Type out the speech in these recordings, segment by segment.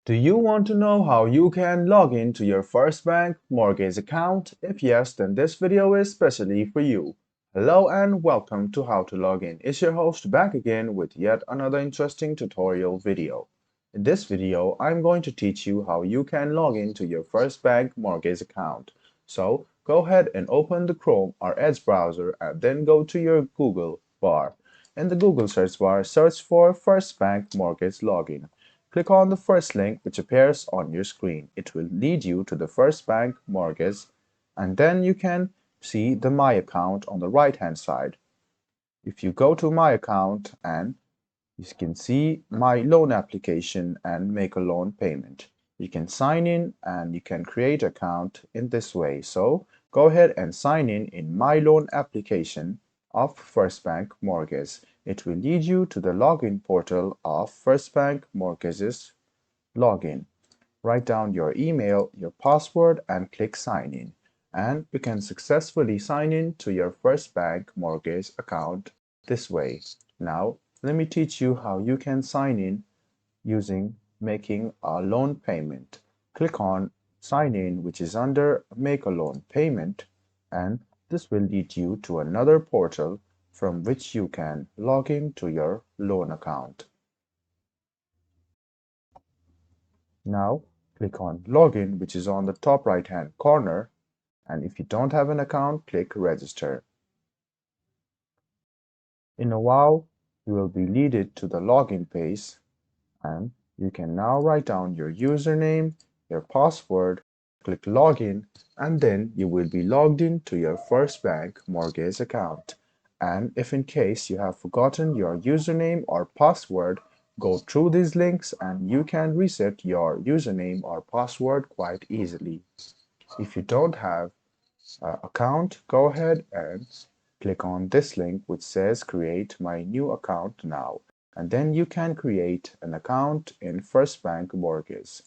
Do you want to know how you can log in to your First Bank mortgage account? If yes, then this video is specially for you. Hello and welcome to How to Log In. It's your host back again with yet another interesting tutorial video. In this video, I'm going to teach you how you can log in to your First Bank mortgage account. So go ahead and open the Chrome or Edge browser and then go to your Google bar. In the Google search bar, search for First Bank Mortgage Login. Click on the first link which appears on your screen. It will lead you to the First Bank Mortgage, and then you can see the My Account on the right hand side. If you go to My Account, and you can see My Loan Application and make a loan payment. You can sign in and you can create an account in this way. So go ahead and sign in My Loan Application of First Bank Mortgage. It will lead you to the login portal of First Bank Mortgage's login. Write down your email, your password, and click sign in. And you can successfully sign in to your First Bank Mortgage account this way. Now, let me teach you how you can sign in using making a loan payment. Click on sign in, which is under make a loan payment, and this will lead you to another portal from which you can log in to your loan account. Now click on login, which is on the top right hand corner, and if you don't have an account, click register. In a while, you will be leaded to the login page, and you can now write down your username, your password, click login, and then you will be logged in to your First Bank mortgage account. And if in case you have forgotten your username or password, go through these links and you can reset your username or password quite easily. If you don't have an account, go ahead and click on this link which says create my new account now, and then you can create an account in First Bank Mortgage.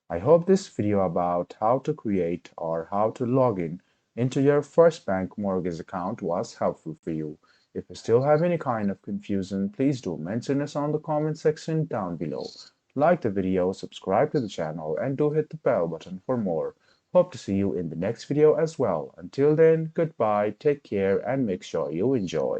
I hope this video about how to create or how to log in into your First Bank Mortgage account was helpful for you. If you still have any kind of confusion, please do mention us on the comment section down below. Like the video, subscribe to the channel, and do hit the bell button for more. Hope to see you in the next video as well. Until then, goodbye, take care, and make sure you enjoy.